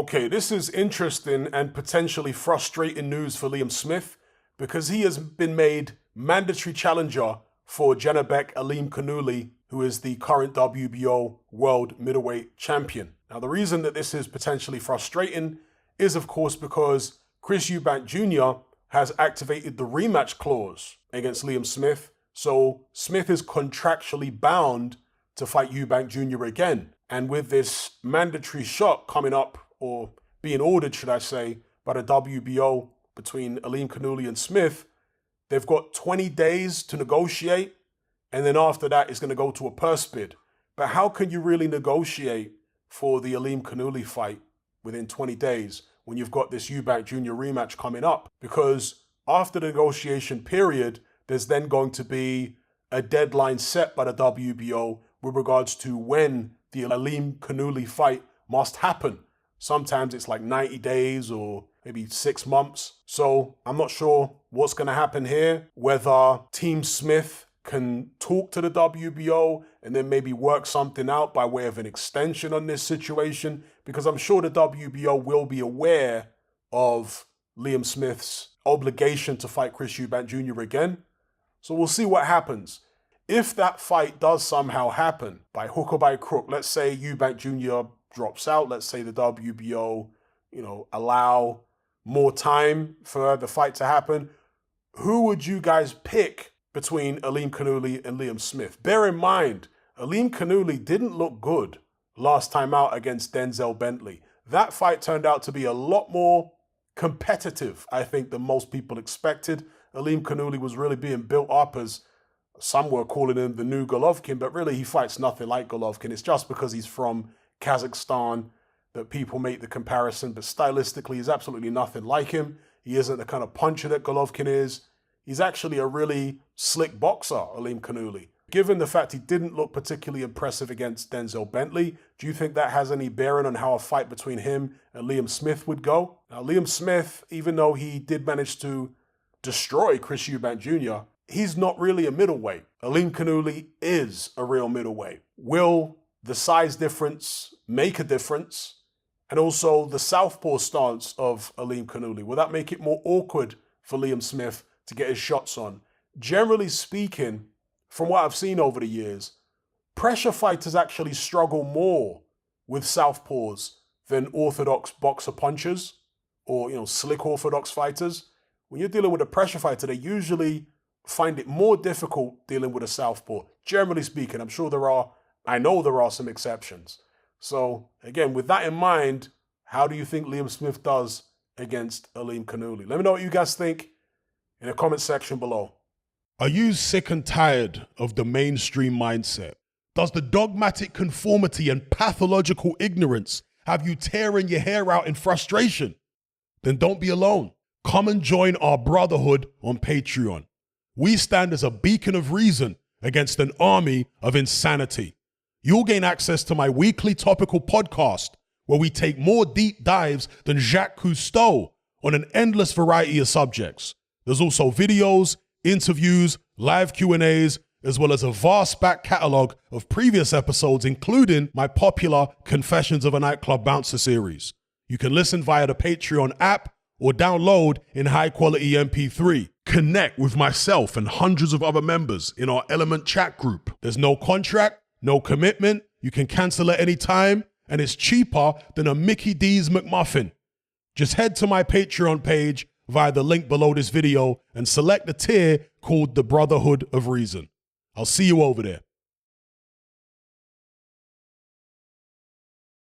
Okay, this is interesting and potentially frustrating news for Liam Smith because he has been made mandatory challenger for Janibek Alimkhanuly, who is the current WBO World Middleweight Champion. Now, the reason that this is potentially frustrating is, of course, because Chris Eubank Jr. has activated the rematch clause against Liam Smith, so Smith is contractually bound to fight Eubank Jr. again. And with this mandatory shot coming up, or being ordered, should I say, by the WBO between Alimkhanuly and Smith, they've got 20 days to negotiate, and then after that, it's going to go to a purse bid. But how can you really negotiate for the Alimkhanuly fight within 20 days when you've got this Eubank Jr. rematch coming up? Because after the negotiation period, there's then going to be a deadline set by the WBO with regards to when the Alimkhanuly fight must happen. Sometimes it's like 90 days or maybe 6 months. So I'm not sure what's going to happen here, whether Team Smith can talk to the WBO and then maybe work something out by way of an extension on this situation, because I'm sure the WBO will be aware of Liam Smith's obligation to fight Chris Eubank Jr. again. So we'll see what happens. If that fight does somehow happen, by hook or by crook, let's say Eubank Jr. drops out, let's say the WBO, allow more time for the fight to happen, who would you guys pick between Alimkhanuly and Liam Smith? Bear in mind, Alimkhanuly didn't look good last time out against Denzel Bentley. That fight turned out to be a lot more competitive, I think, than most people expected. Alimkhanuly was really being built up as, some were calling him the new Golovkin, but really he fights nothing like Golovkin. It's just because he's from Kazakhstan that people make the comparison, but stylistically he's absolutely nothing like him. He isn't the kind of puncher that Golovkin is. He's actually a really slick boxer, Alimkhanuly. Given the fact he didn't look particularly impressive against Denzel Bentley, do you think that has any bearing on how a fight between him and Liam Smith would go? Now, Liam Smith, even though he did manage to destroy Chris Eubank Jr., he's not really a middleweight. Alimkhanuly is a real middleweight. Will the size difference make a difference? And also the southpaw stance of Alimkhanuly, will that make it more awkward for Liam Smith to get his shots on? Generally speaking, from what I've seen over the years, pressure fighters actually struggle more with southpaws than orthodox boxer punchers or, slick orthodox fighters. When you're dealing with a pressure fighter, they usually find it more difficult dealing with a southpaw. Generally speaking, I know there are some exceptions. So again, with that in mind, how do you think Liam Smith does against Alimkhanuly? Let me know what you guys think in the comment section below. Are you sick and tired of the mainstream mindset? Does the dogmatic conformity and pathological ignorance have you tearing your hair out in frustration? Then don't be alone. Come and join our brotherhood on Patreon. We stand as a beacon of reason against an army of insanity. You'll gain access to my weekly topical podcast where we take more deep dives than Jacques Cousteau on an endless variety of subjects. There's also videos, interviews, live Q&As, as well as a vast back catalogue of previous episodes, including my popular Confessions of a Nightclub Bouncer series. You can listen via the Patreon app or download in high-quality MP3. Connect with myself and hundreds of other members in our Element chat group. There's no contract, no commitment, you can cancel at any time, and it's cheaper than a Mickey D's McMuffin. Just head to my Patreon page via the link below this video and select the tier called the Brotherhood of Reason. I'll see you over there.